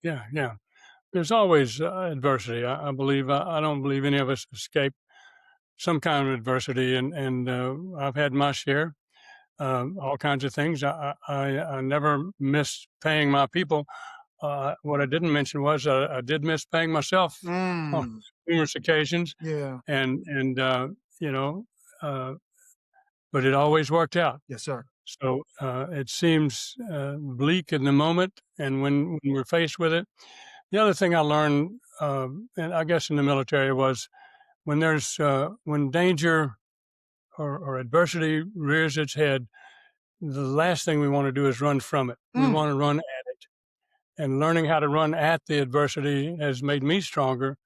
Yeah, yeah. There's always adversity. I believe. I don't believe any of us escape some kind of adversity, and I've had my share. All kinds of things. I never miss paying my people. What I didn't mention was I did miss paying myself on Mm, numerous occasions, yeah. and you know, uh, but it always worked out. Yes, sir. So it seems bleak in the moment, and when we're faced with it. The other thing I learned, and I guess in the military, was when danger or adversity rears its head, the last thing we want to do is run from it. We Mm. want to run at it. And learning how to run at the adversity has made me stronger.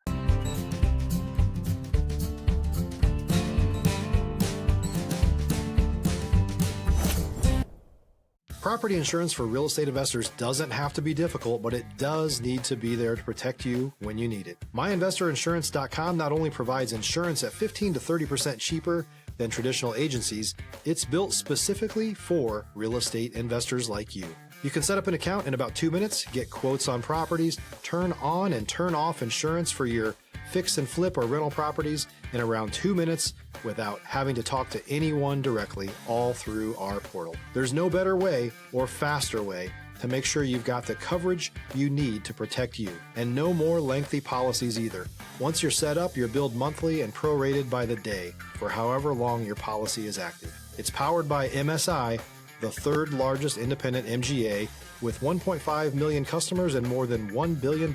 Property insurance for real estate investors doesn't have to be difficult, but it does need to be there to protect you when you need it. MyInvestorInsurance.com not only provides insurance at 15 to 30% cheaper than traditional agencies, it's built specifically for real estate investors like you. You can set up an account in about 2 minutes, get quotes on properties, turn on and turn off insurance for your fix and flip or rental properties in around 2 minutes without having to talk to anyone directly, all through our portal. There's no better way or faster way to make sure you've got the coverage you need to protect you, and no more lengthy policies either. Once you're set up, you're billed monthly and prorated by the day for however long your policy is active. It's powered by MSI, the third largest independent MGA, with 1.5 million customers and more than $1 billion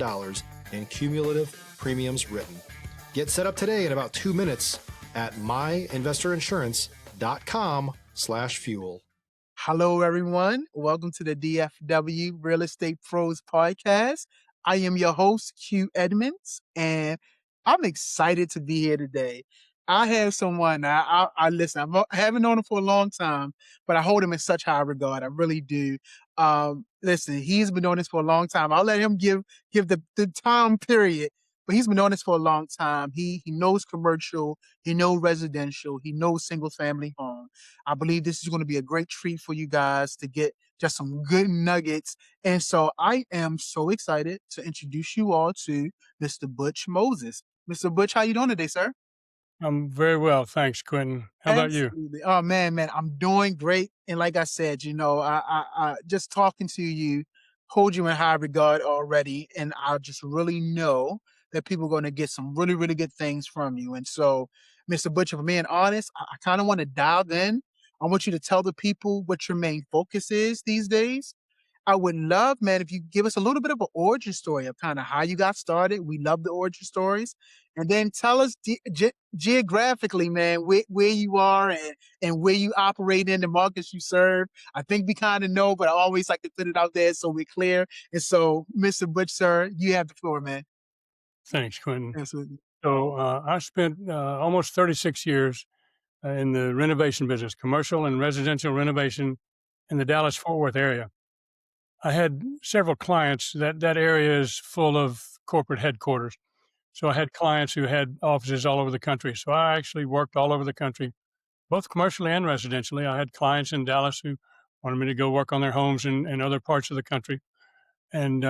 in cumulative premiums written. Get set up today in about 2 minutes at myinvestorinsurance.com/fuel. Hello, everyone. Welcome to the DFW Real Estate Pros podcast. I am your host, Q Edmonds, and I'm excited to be here today. I have someone, I listen, I haven't known him for a long time, but I hold him in such high regard. I really do. Listen, he's been doing this for a long time. I'll let him give the time period, but he's been doing this for a long time. He knows commercial, he knows residential, he knows single family home. I believe this is going to be a great treat for you guys to get just some good nuggets. And so I am so excited to introduce you all to Mr. Butch Moses. Mr. Butch, how you doing today, sir? I'm very well, thanks, Quentin. How about you? Absolutely. Oh man, I'm doing great. And like I said, I just talking to you, hold you in high regard already, and I just really know that people are going to get some really, really good things from you. And so, Mr. Butcher, for being honest, I kind of want to dive in. I want you to tell the people what your main focus is these days. I would love, man, if you give us a little bit of an origin story of kind of how you got started. We love the origin stories. And then tell us geographically, man, where you are and where you operate in the markets you serve. I think we kind of know, but I always like to put it out there so we're clear. And so, Mr. Butch, sir, you have the floor, man. Thanks, Quentin. Absolutely. So I spent almost 36 years in the renovation business, commercial and residential renovation in the Dallas-Fort Worth area. I had several clients. That area is full of corporate headquarters. So I had clients who had offices all over the country. So I actually worked all over the country, both commercially and residentially. I had clients in Dallas who wanted me to go work on their homes in other parts of the country. And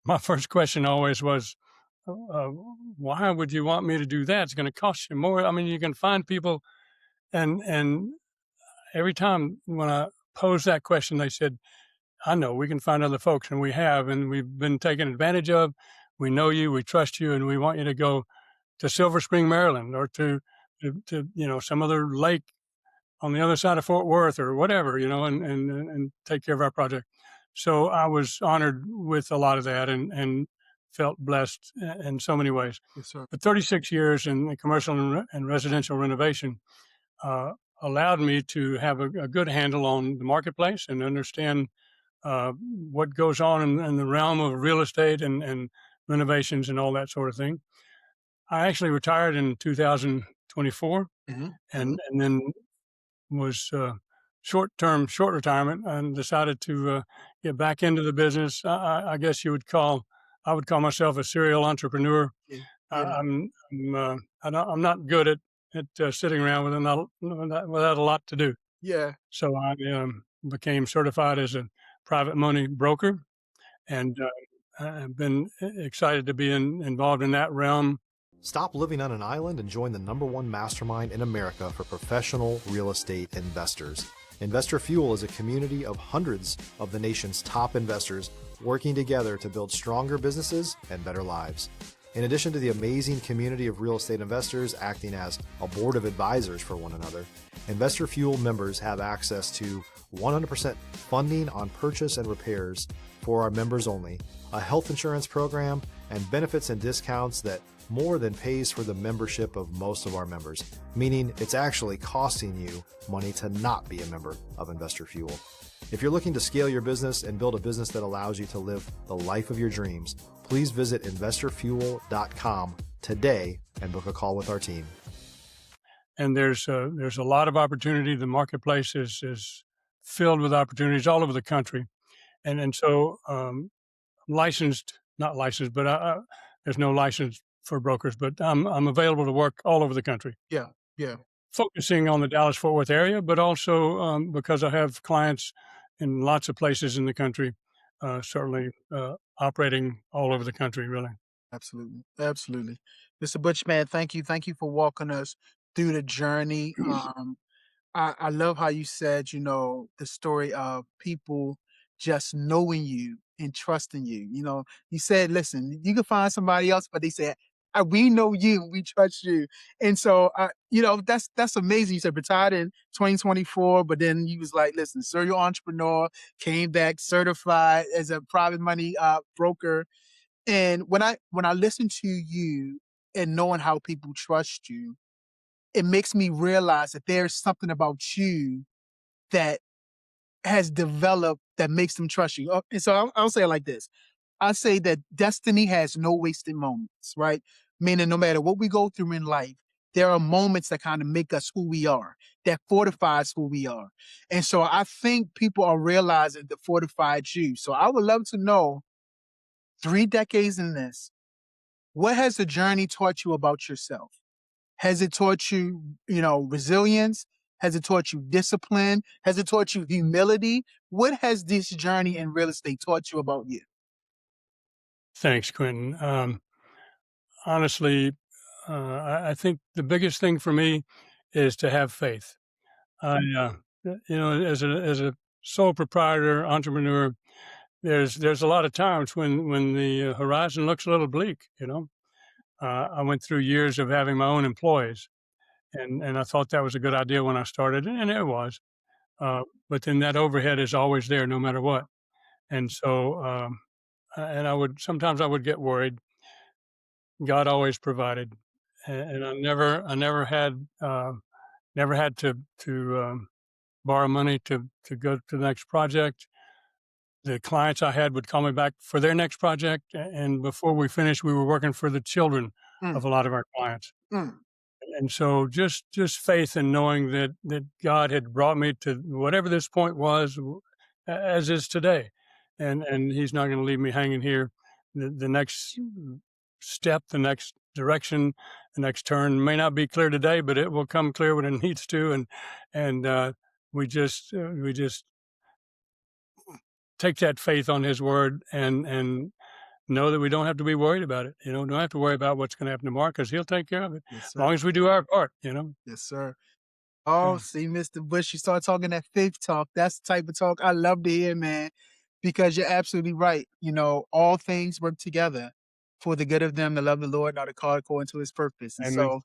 my first question always was, uh, why would you want me to do that? It's going to cost you more. I mean, you can find people, and every time when I posed that question, they said, I know we can find other folks, and we have, and we've been taken advantage of. We know you, we trust you, and we want you to go to Silver Spring, Maryland, or to some other lake on the other side of Fort Worth or whatever, and take care of our project. So I was honored with a lot of that, and felt blessed in so many ways. Yes, sir. But 36 years in the commercial and residential renovation uh, allowed me to have a good handle on the marketplace and understand what goes on in the realm of real estate and renovations and all that sort of thing. I actually retired in 2024, Hmm. and then was short retirement, and decided to get back into the business. I guess I would call myself a serial entrepreneur. Yeah. I, Yeah. I'm not good at sitting around without a lot to do. Yeah. So I became certified as a private money broker, and I've been excited to be involved in that realm. Stop living on an island and join the #1 mastermind in America for professional real estate investors. Investor Fuel is a community of hundreds of the nation's top investors working together to build stronger businesses and better lives. In addition to the amazing community of real estate investors acting as a board of advisors for one another, Investor Fuel members have access to 100% funding on purchase and repairs for our members only, a health insurance program, and benefits and discounts that more than pays for the membership of most of our members, meaning it's actually costing you money to not be a member of Investor Fuel. If you're looking to scale your business and build a business that allows you to live the life of your dreams, please visit investorfuel.com today and book a call with our team. And there's a lot of opportunity. The marketplace is filled with opportunities all over the country, and so not licensed, but there's no license for brokers, but I'm available to work all over the country. Yeah, yeah. Focusing on the Dallas-Fort Worth area, but also because I have clients in lots of places in the country, certainly operating all over the country, really. Absolutely. Absolutely. Mr. Butch, man, thank you. Thank you for walking us through the journey. I love how you said, the story of people just knowing you and trusting you. You said, listen, you can find somebody else, but they said, we know you, we trust you. And so, that's amazing. You said retired in 2024, but then you was like, listen, serial entrepreneur, came back certified as a private money broker. And when I listen to you and knowing how people trust you, it makes me realize that there's something about you that has developed that makes them trust you. And so I'll say it like this. I say that destiny has no wasted moments, right? Meaning no matter what we go through in life, there are moments that kind of make us who we are, that fortifies who we are. And so I think people are realizing the fortified you. So I would love to know, 3 decades in this, what has the journey taught you about yourself? Has it taught you, resilience? Has it taught you discipline? Has it taught you humility? What has this journey in real estate taught you about you? Thanks, Quentin. Honestly, I think the biggest thing for me is to have faith. I, as a sole proprietor, entrepreneur, there's a lot of times when the horizon looks a little bleak. I went through years of having my own employees, and I thought that was a good idea when I started, and it was. But then that overhead is always there, no matter what. And so, and sometimes I would get worried. God always provided, and I never had to borrow money to go to the next project. The clients I had would call me back for their next project, and before we finished, we were working for the children of a lot of our clients. And so just faith in knowing that God had brought me to whatever this point was, as is today, and He's not going to leave me hanging here. The next step, the next direction, the next turn may not be clear today, but it will come clear when it needs to, and we just take that faith on His word and know that we don't have to be worried about it. Don't have to worry about what's going to happen tomorrow because He'll take care of it. Yes, as long as we do our part. Yes, sir. Oh, see, Mr. Bush, you start talking that faith talk. That's the type of talk I love to hear, man, because you're absolutely right. All things work together for the good of them that love the Lord, not called according to His purpose. And Amen. so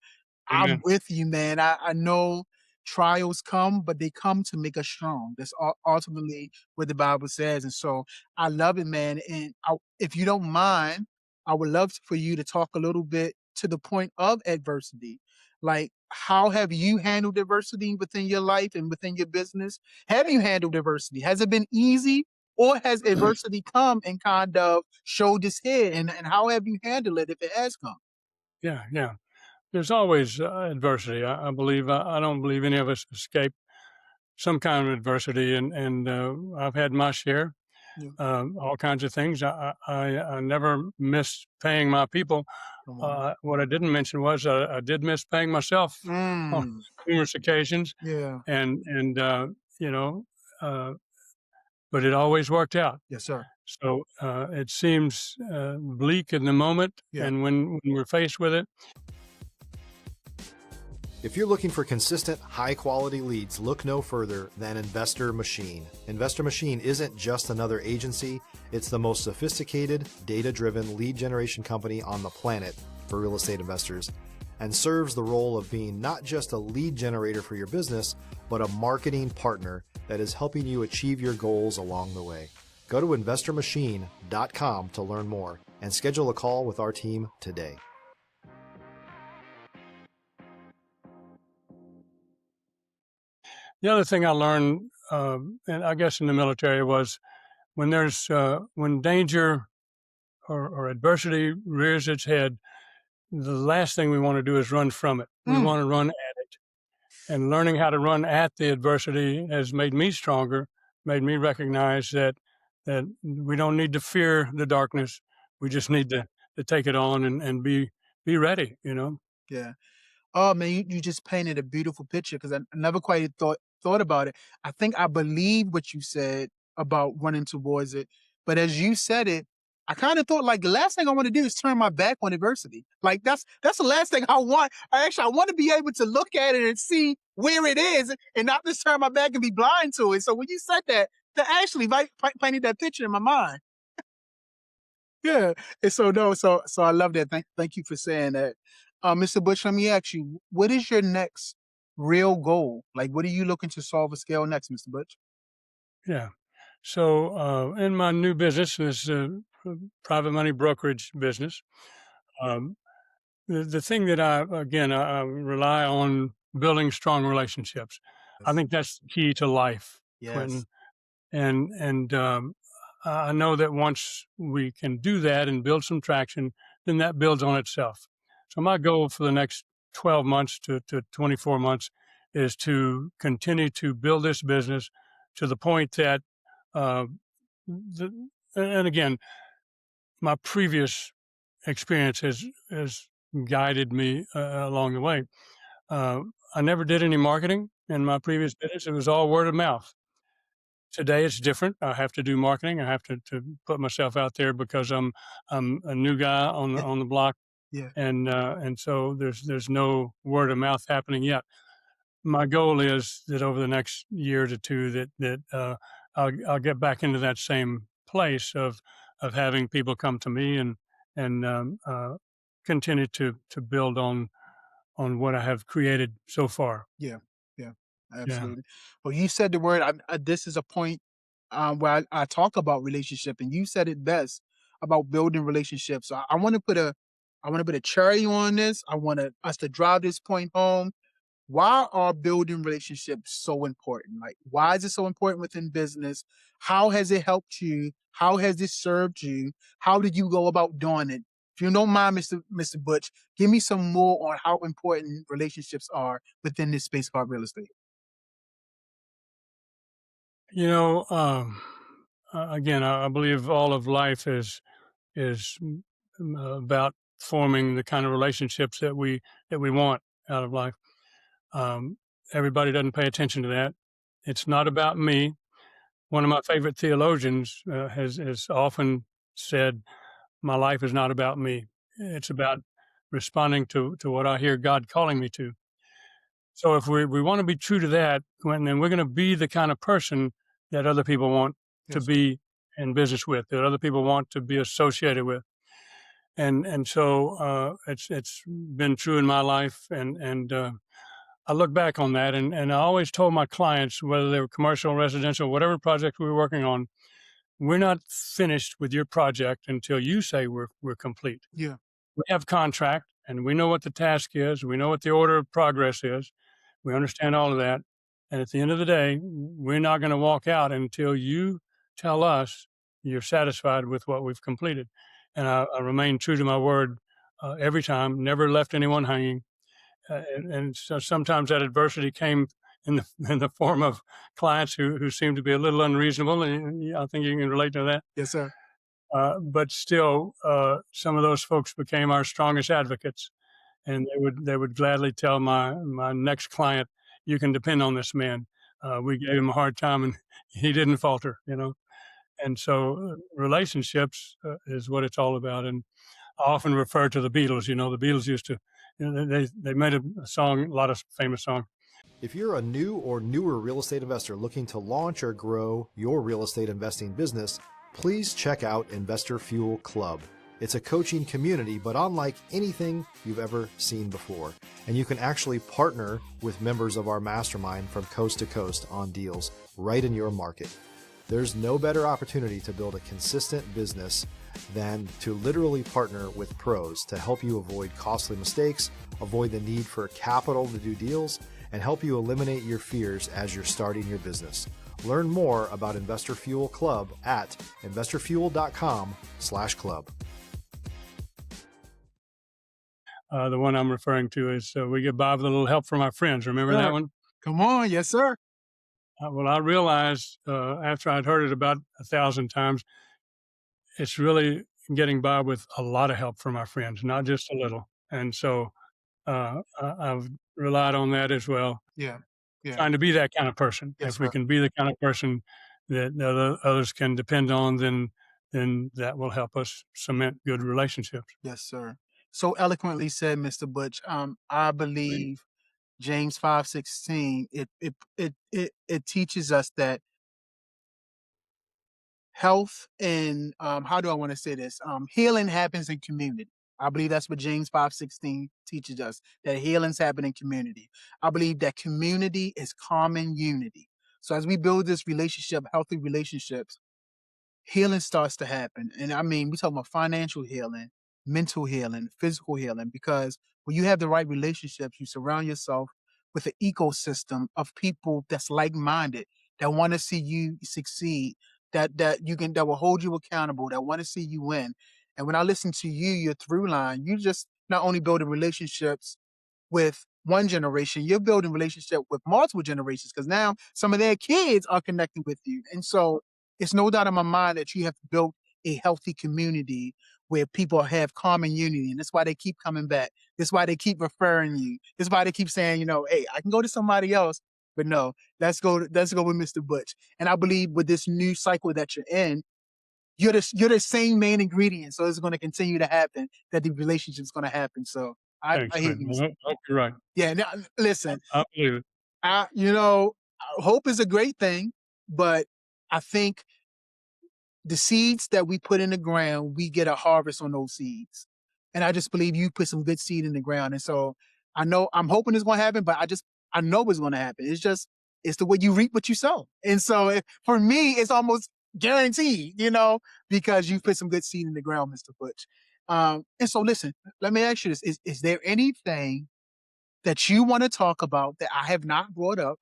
I'm with you, man. I know trials come, but they come to make us strong. That's ultimately what the Bible says. And so I love it, man. And if you don't mind, I would love for you to talk a little bit to the point of adversity. Like, how have you handled adversity within your life and within your business? Have you handled adversity? Has it been easy, or has adversity come and kind of showed its head? And how have you handled it if it has come? Yeah. There's always adversity. I believe. I don't believe any of us escape some kind of adversity, and I've had my share. Yeah. All kinds of things. I never missed paying my people. What I didn't mention was I did miss paying myself on numerous occasions. Yeah. And uh, but it always worked out. Yes, sir. So it seems bleak in the moment, Yeah. and when we're faced with it. If you're looking for consistent, high-quality leads, look no further than Investor Machine. Investor Machine isn't just another agency. It's the most sophisticated, data-driven lead generation company on the planet for real estate investors, and serves the role of being not just a lead generator for your business, but a marketing partner that is helping you achieve your goals along the way. Go to investormachine.com to learn more and schedule a call with our team today. The other thing I learned, and I guess in the military, was when danger or adversity rears its head, the last thing we want to do is run from it. We want to run at it. And learning how to run at the adversity has made me stronger, made me recognize that we don't need to fear the darkness. We just need to take it on and be ready, Yeah. Oh man, you just painted a beautiful picture because I never quite thought about it. I think I believe what you said about running towards it, but as you said it, I kind of thought like the last thing I want to do is turn my back on adversity. Like that's the last thing I want. I want to be able to look at it and see where it is and not just turn my back and be blind to it. So when you said that actually painted that picture in my mind. Yeah. And so no, so I love that. Thank you for saying that. Mr. Butch, let me ask you, what is your next real goal? Like, what are you looking to solve or scale next, Mr. Butch? Yeah. So in my new business, this private money brokerage business, the thing that I rely on building strong relationships. I think that's the key to life, Quentin. And I know that once we can do that and build some traction, then that builds on itself. So my goal for the next 12 months to 24 months is to continue to build this business to the point that, and again, my previous experience has guided me along the way. I never did any marketing in my previous business. It was all word of mouth. Today it's different. I have to do marketing. I have to put myself out there because I'm a new guy on the block. Yeah. And so there's no word of mouth happening yet. My goal is that over the next year to two that I'll get back into that same place of having people come to me and continue to build on what I have created so far. Yeah. Absolutely. Well, you said the word. This is a point where I talk about relationship, and you said it best about building relationships. So I want to put a cherry on this. I want us to drive this point home. Why are building relationships so important? Like, why is it so important within business? How has it helped you? How has this served you? How did you go about doing it? If you don't mind, Mr. Butch, give me some more on how important relationships are within this space called real estate. Again, I believe all of life is about forming the kind of relationships that we want out of life. Everybody doesn't pay attention to that. It's not about me. One of my favorite theologians has often said, "My life is not about me. It's about responding to what I hear God calling me to." So if we want to be true to that, then we're going to be the kind of person that other people want to be in business with, that other people want to be associated with. And so it's been true in my life. And I look back on that and I always told my clients, whether they were commercial, residential, whatever project we were working on, we're not finished with your project until you say we're complete. Yeah. We have contract and we know what the task is. We know what the order of progress is. We understand all of that. And at the end of the day, we're not going to walk out until you tell us you're satisfied with what we've completed. And I remain true to my word every time, never left anyone hanging. And so sometimes that adversity came in the form of clients who seemed to be a little unreasonable. And I think you can relate to that. Yes, sir. But still, some of those folks became our strongest advocates. And they would gladly tell my next client, "You can depend on this man." We gave him a hard time, and he didn't falter. And so relationships is what it's all about. And I often refer to the Beatles. The Beatles used to, they made a song, a lot of famous songs. If you're a new or newer real estate investor looking to launch or grow your real estate investing business, please check out Investor Fuel Club. It's a coaching community, but unlike anything you've ever seen before. And you can actually partner with members of our mastermind from coast to coast on deals right in your market. There's no better opportunity to build a consistent business than to literally partner with pros to help you avoid costly mistakes, avoid the need for capital to do deals, and help you eliminate your fears as you're starting your business. Learn more about Investor Fuel Club at investorfuel.com/club. The one I'm referring to is we get by with a little help from our friends. Remember that one? Come on. Yes, sir. Well, I realized after I'd heard it about 1,000 times, it's really getting by with a lot of help from our friends, not just a little. And so I've relied on that as well. Yeah. Trying to be that kind of person. Yes, if we sir. can be the kind of person that others can depend on, then that will help us cement good relationships. Yes, sir. So eloquently said, Mr. Butch. I believe James 5:16. It teaches us that health and how do I want to say this? Healing happens in community. I believe that's what James 5:16 teaches us, that healings happen in community. I believe that community is common unity. So as we build this relationship, healthy relationships, healing starts to happen. And I mean, we talk about financial healing, mental healing, physical healing, because when you have the right relationships, you surround yourself with an ecosystem of people that's like-minded, that want to see you succeed, that will hold you accountable, that want to see you win. And when I listen to you, your through line, you just not only building relationships with one generation, you're building relationship with multiple generations, because now some of their kids are connecting with you. And so it's no doubt in my mind that you have built a healthy community where people have common unity. And that's why they keep coming back. That's why they keep referring you. That's why they keep saying, hey, I can go to somebody else, but no, let's go with Mr. Butch. And I believe with this new cycle that you're in, you're the same main ingredient. So it's going to continue to happen, that the relationship is going to happen. So I Thanks, hear man. you. I hope you're right. Yeah. Now, listen, I believe it. hope is a great thing, but I think the seeds that we put in the ground, we get a harvest on those seeds. And I just believe you put some good seed in the ground. And so I'm hoping it's going to happen, but I know it's going to happen. It's the way you reap what you sow. And so for me, it's almost guaranteed, because you put some good seed in the ground, Mr. Butch. And so listen, let me ask you this. Is there anything that you want to talk about that I have not brought up?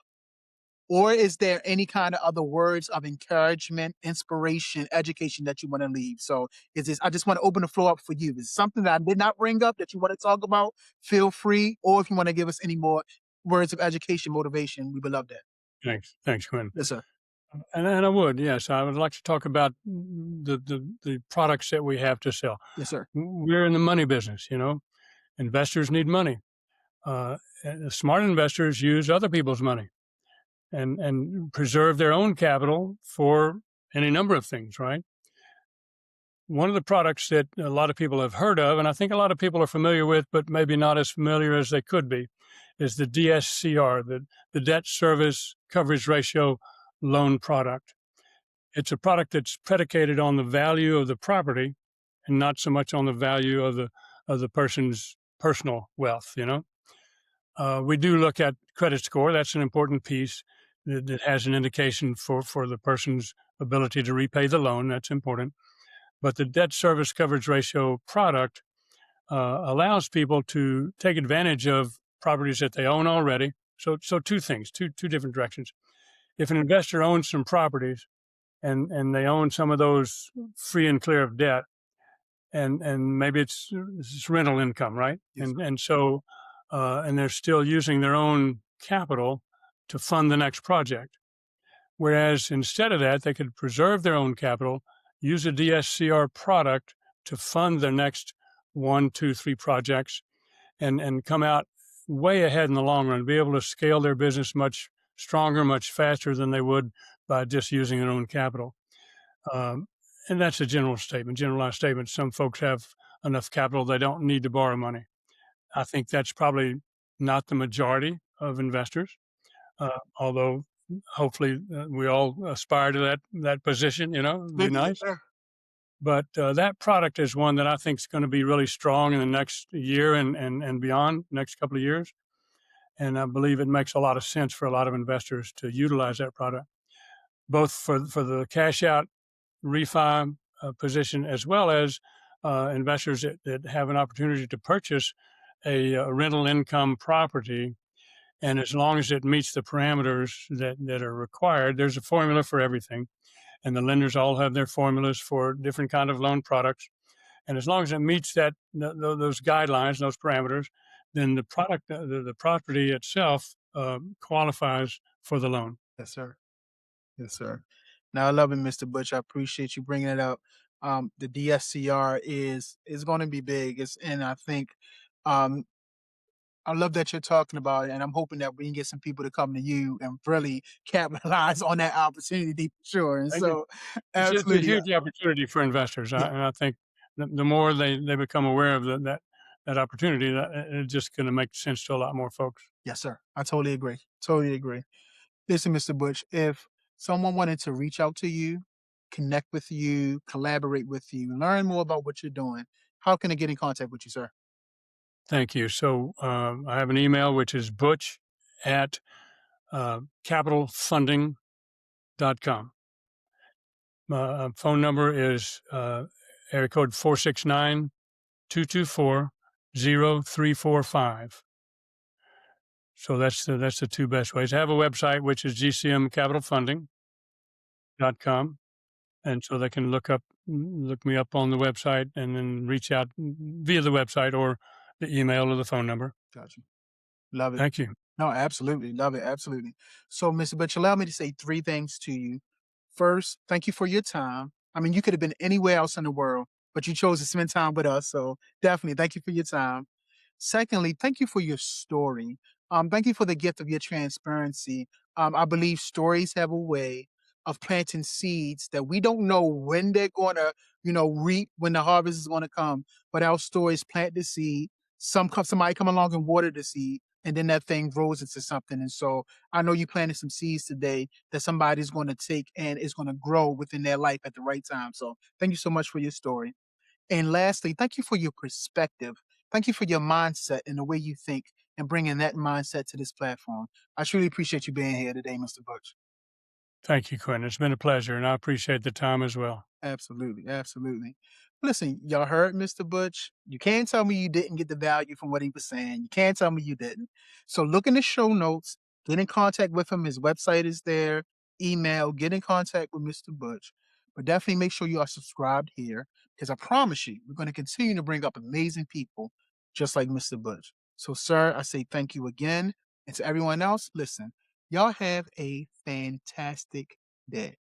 Or is there any kind of other words of encouragement, inspiration, education that you want to leave? So I just want to open the floor up for you. Is it something that I did not bring up that you want to talk about? Feel free. Or if you want to give us any more words of education, motivation, we would love that. Thanks, Quinn. Yes, sir. And I would, yes. I would like to talk about the products that we have to sell. Yes, sir. We're in the money business, Investors need money. Smart investors use other people's money and preserve their own capital for any number of things, right? One of the products that a lot of people have heard of, and I think a lot of people are familiar with, but maybe not as familiar as they could be, is the DSCR, the Debt Service Coverage Ratio loan product. It's a product that's predicated on the value of the property and not so much on the value of the person's personal wealth, We do look at credit score. That's an important piece that has an indication for the person's ability to repay the loan. That's important. But the debt service coverage ratio product allows people to take advantage of properties that they own already. So two things, two different directions. If an investor owns some properties and they own some of those free and clear of debt, and maybe it's rental income, right? Yes. And they're still using their own capital to fund the next project. Whereas instead of that, they could preserve their own capital, use a DSCR product to fund their next 1, 2, 3 projects, and come out way ahead in the long run, be able to scale their business much stronger, much faster than they would by just using their own capital. Um, and that's a generalized statement. Some folks have enough capital, they don't need to borrow money. I think that's probably not the majority of investors, although hopefully we all aspire to that position, it'd be nice. But that product is one that I think is going to be really strong in the next year and beyond, next couple of years. And I believe it makes a lot of sense for a lot of investors to utilize that product, both for the cash out refi position, as well as investors that have an opportunity to purchase a rental income property. And as long as it meets the parameters that are required, there's a formula for everything. And the lenders all have their formulas for different kind of loan products. And as long as it meets those guidelines, those parameters, then the product, the property itself qualifies for the loan. Yes, sir. Yes, sir. Now I love it, Mr. Butch. I appreciate you bringing it up. The DSCR is going to be big. And I think um, I love that you're talking about it, and I'm hoping that we can get some people to come to you and really capitalize on that opportunity for sure. And Thank you. so, It's a absolutely, huge opportunity for investors, yeah, and I think the more they become aware of that opportunity, that it's just going to make sense to a lot more folks. yes, sir. I totally agree. Totally agree. Listen, Mr. Butch, if someone wanted to reach out to you, connect with you, collaborate with you, learn more about what you're doing, how can they get in contact with you, sir? Thank you. So I have an email which is butch at capitalfunding.com. My phone number is area code 469-224-0345. So that's the two best ways. I have a website which is gcmcapitalfunding.com, and so they can look me up on the website and then reach out via the website or the email or the phone number. Gotcha. Love it. Thank you. No, absolutely. Love it. Absolutely. So, Mr. Butch, allow me to say three things to you. First, thank you for your time. I mean, you could have been anywhere else in the world, but you chose to spend time with us. So, definitely thank you for your time. Secondly, thank you for your story. Thank you for the gift of your transparency. I believe stories have a way of planting seeds that we don't know when they're going to, reap, when the harvest is going to come. But our stories plant the seed. Somebody come along and water the seed, and then that thing grows into something. And so I know you planted some seeds today that somebody's going to take and is going to grow within their life at the right time. So thank you so much for your story. And lastly, thank you for your perspective. Thank you for your mindset and the way you think and bringing that mindset to this platform. I truly appreciate you being here today, Mr. Butch. Thank you, Quentin. It's been a pleasure, and I appreciate the time as well. Absolutely. Absolutely. Listen, y'all heard Mr. Butch. You can't tell me you didn't get the value from what he was saying. You can't tell me you didn't. So look in the show notes, get in contact with him. His website is there, email, get in contact with Mr. Butch. But definitely make sure you are subscribed here because I promise you, we're going to continue to bring up amazing people just like Mr. Butch. So, sir, I say thank you again. And to everyone else, listen, y'all have a fantastic day.